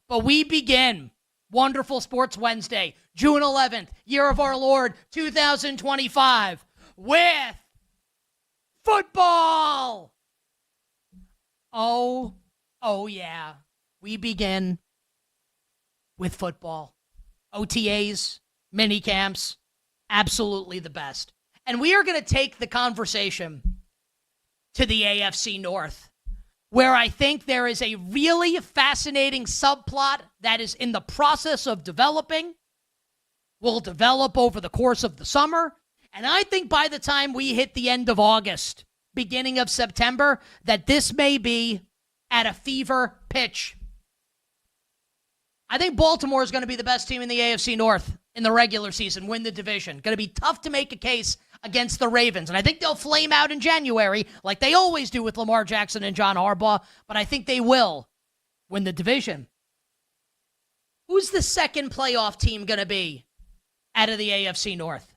But we begin Wonderful Sports Wednesday, June 11th, year of our Lord, 2025, with football. Oh yeah. We begin with football. OTAs, minicamps, absolutely the best. And we are going to take the conversation to the AFC North, where I think there is a really fascinating subplot that is in the process of developing, will develop over the course of the summer. And I think by the time we hit the end of August, beginning of September, that this may be at a fever pitch. I think Baltimore is going to be the best team in the AFC North in the regular season, win the division. Going to be tough to make a case against the Ravens. And I think they'll flame out in January like they always do with Lamar Jackson and John Harbaugh, but I think they will win the division. Who's the second playoff team going to be out of the AFC North?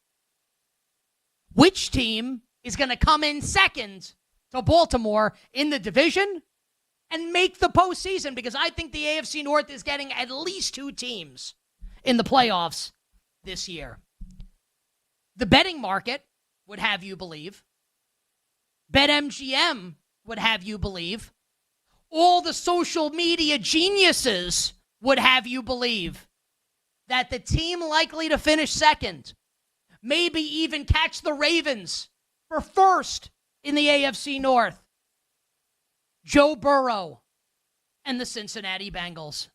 Which team is going to come in second to Baltimore in the division and make the postseason? Because I think the AFC North is getting at least two teams in the playoffs this year. The betting market would have you believe. BetMGM would have you believe. All the social media geniuses would have you believe that the team likely to finish second, maybe even catch the Ravens for first in the AFC North, Joe Burrow and the Cincinnati Bengals.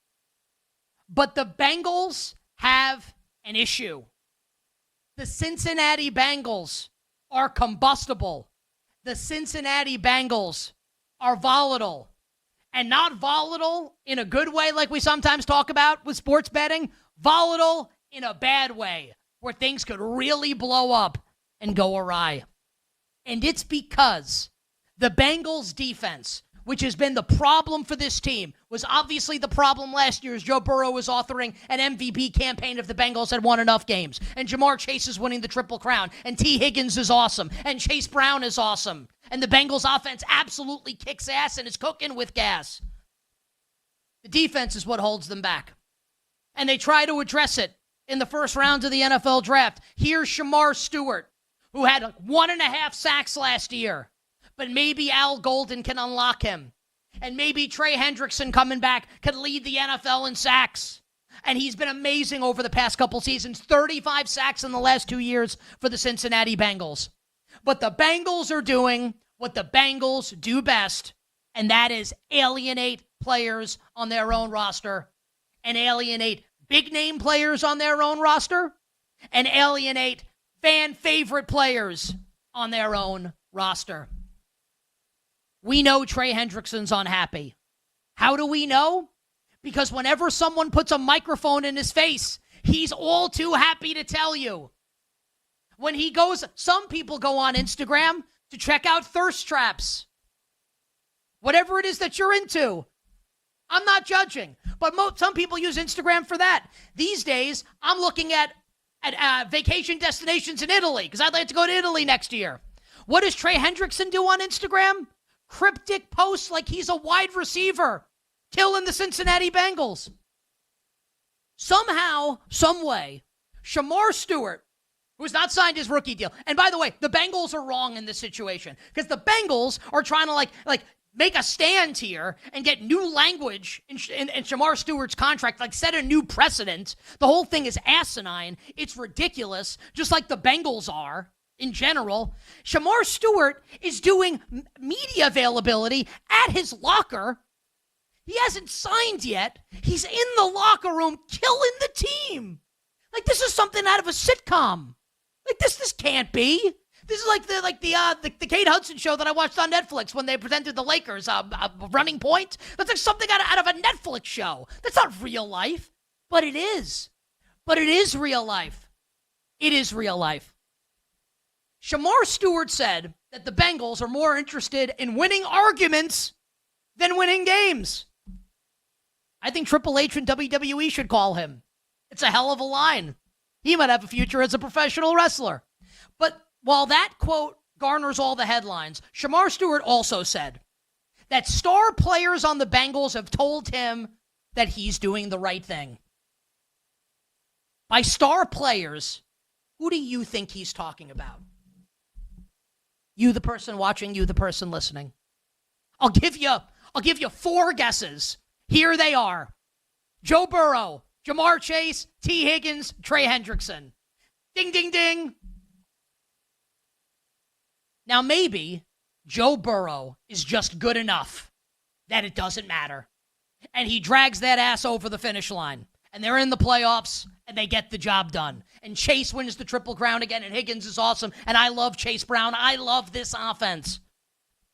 But the Bengals have an issue. The Cincinnati Bengals are combustible. The Cincinnati Bengals are volatile. And not volatile in a good way like we sometimes talk about with sports betting. Volatile in a bad way where things could really blow up and go awry. And it's because the Bengals defense, which has been the problem for this team, was obviously the problem last year as Joe Burrow was authoring an MVP campaign if the Bengals had won enough games. And Jamar Chase is winning the Triple Crown. And T. Higgins is awesome. And Chase Brown is awesome. And the Bengals offense absolutely kicks ass and is cooking with gas. The defense is what holds them back. And they try to address it in the first round of the NFL draft. Here's Shamar Stewart, who had 1.5 sacks last year. But maybe Al Golden can unlock him. And maybe Trey Hendrickson coming back could lead the NFL in sacks. And he's been amazing over the past couple seasons. 35 sacks in the last 2 years for the Cincinnati Bengals. But the Bengals are doing what the Bengals do best, and that is alienate players on their own roster, and alienate big-name players on their own roster, and alienate fan-favorite players on their own roster. We know Trey Hendrickson's unhappy. How do we know? Because whenever someone puts a microphone in his face, he's all too happy to tell you. When he goes, some people go on Instagram to check out thirst traps. Whatever it is that you're into. I'm not judging, but some people use Instagram for that. These days, I'm looking at vacation destinations in Italy because I'd like to go to Italy next year. What does Trey Hendrickson do on Instagram? Cryptic posts like he's a wide receiver killing the Cincinnati Bengals. Somehow, some way, Shamar Stewart, who's not signed his rookie deal. And by the way, the Bengals are wrong in this situation because the Bengals are trying to like make a stand here and get new language in Shamar Stewart's contract, like set a new precedent. The whole thing is asinine. It's ridiculous, just like the Bengals are in general. Shamar Stewart is doing media availability at his locker. He hasn't signed yet. He's in the locker room killing the team. Like this is something out of a sitcom. Like this can't be. This is like the Kate Hudson show that I watched on Netflix when they presented the Lakers Running Point. That's like something out of a Netflix show. That's not real life, but it is. But it is real life. It is real life. Shamar Stewart said that the Bengals are more interested in winning arguments than winning games. I think Triple H and WWE should call him. It's a hell of a line. He might have a future as a professional wrestler. But while that quote garners all the headlines, Shamar Stewart also said that star players on the Bengals have told him that he's doing the right thing. By star players, who do you think he's talking about? You, the person watching, you, the person listening. I'll give you 4 guesses. Here they are. Joe Burrow, Jamar Chase, T. Higgins, Trey Hendrickson. Ding, ding, ding. Now, maybe Joe Burrow is just good enough that it doesn't matter. And he drags that ass over the finish line. And they're in the playoffs, and they get the job done. And Chase wins the Triple Crown again, and Higgins is awesome. And I love Chase Brown. I love this offense.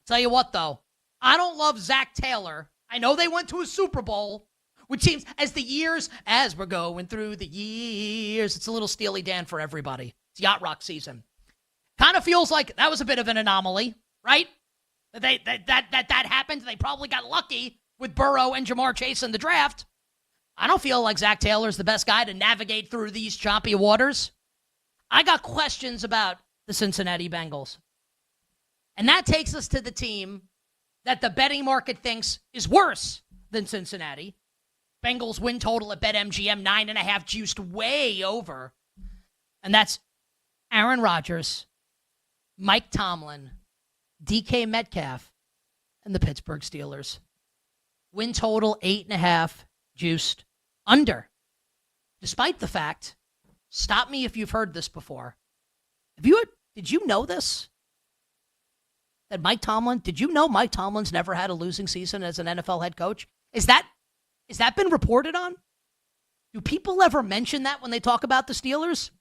Tell you what, though. I don't love Zach Taylor. I know they went to a Super Bowl, which seems, as we're going through the years, it's a little Steely Dan for everybody. It's Yacht Rock season. Kind of feels like that was a bit of an anomaly, right? That happened. They probably got lucky with Burrow and Jamar Chase in the draft. I don't feel like Zach Taylor's the best guy to navigate through these choppy waters. I got questions about the Cincinnati Bengals. And that takes us to the team that the betting market thinks is worse than Cincinnati. Bengals win total at BetMGM, 9.5 juiced way over. And that's Aaron Rodgers, Mike Tomlin, DK Metcalf, and the Pittsburgh Steelers. Win total 8.5 juiced under. Despite the fact, stop me if you've heard this before. Did you know this? Did you know Mike Tomlin's never had a losing season as an NFL head coach? Is that been reported on? Do people ever mention that when they talk about the Steelers?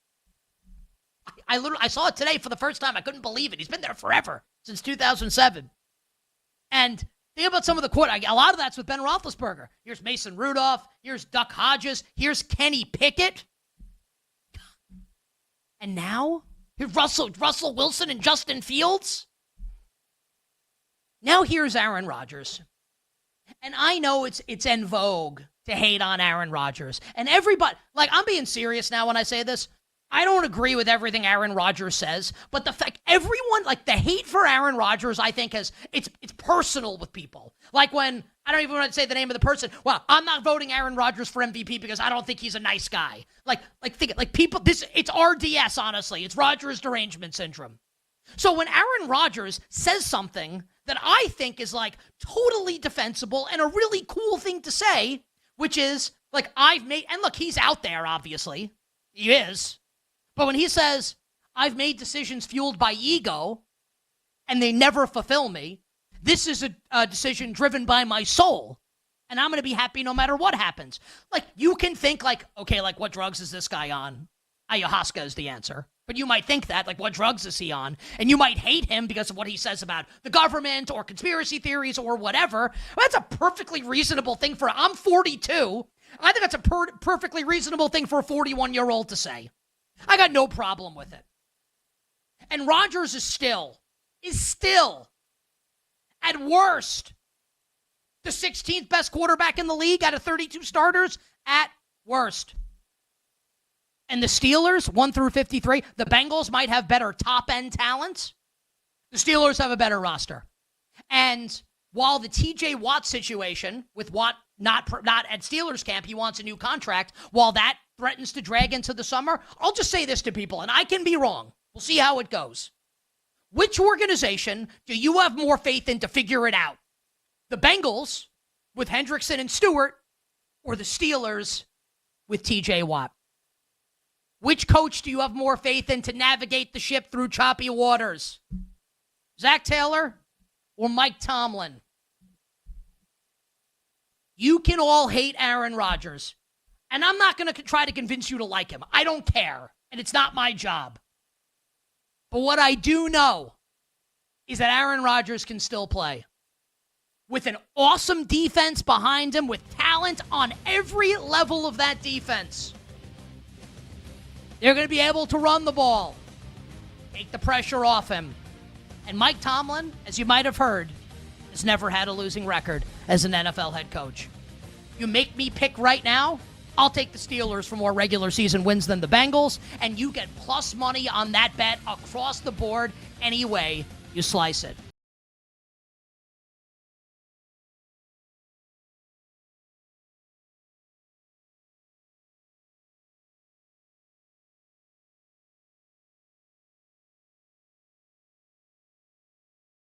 I saw it today for the first time. I couldn't believe it. He's been there forever, since 2007. And think about some of the quote. A lot of that's with Ben Roethlisberger. Here's Mason Rudolph. Here's Duck Hodges. Here's Kenny Pickett. And now, here's Russell Wilson and Justin Fields. Now here's Aaron Rodgers. And I know it's en vogue to hate on Aaron Rodgers. And everybody, I'm being serious now when I say this. I don't agree with everything Aaron Rodgers says, but the fact everyone, the hate for Aaron Rodgers, I think it's personal with people. Like when, I don't even want to say the name of the person. Well, I'm not voting Aaron Rodgers for MVP because I don't think he's a nice guy. People, it's RDS, honestly. It's Rodgers derangement syndrome. So when Aaron Rodgers says something that I think is totally defensible and a really cool thing to say, which is and look, he's out there, obviously. He is. But when he says, I've made decisions fueled by ego and they never fulfill me, this is a decision driven by my soul. And I'm going to be happy no matter what happens. You can think okay, what drugs is this guy on? Ayahuasca is the answer. But you might think that, what drugs is he on? And you might hate him because of what he says about the government or conspiracy theories or whatever. That's a perfectly reasonable thing I'm 42. I think that's a perfectly reasonable thing for a 41-year-old to say. I got no problem with it. And Rodgers is still, at worst, the 16th best quarterback in the league out of 32 starters, at worst. And the Steelers, 1 through 53, the Bengals might have better top-end talent. The Steelers have a better roster. And while the T.J. Watt situation, with Watt not at Steelers camp, he wants a new contract, while that threatens to drag into the summer, I'll just say this to people, and I can be wrong. We'll see how it goes. Which organization do you have more faith in to figure it out? The Bengals with Hendrickson and Stewart, or the Steelers with T.J. Watt? Which coach do you have more faith in to navigate the ship through choppy waters? Zach Taylor or Mike Tomlin? You can all hate Aaron Rodgers, and I'm not going to try to convince you to like him. I don't care, and it's not my job. But what I do know is that Aaron Rodgers can still play. With an awesome defense behind him, with talent on every level of that defense. They're going to be able to run the ball, take the pressure off him. And Mike Tomlin, as you might have heard, has never had a losing record as an NFL head coach. You make me pick right now, I'll take the Steelers for more regular season wins than the Bengals, and you get plus money on that bet across the board any way you slice it.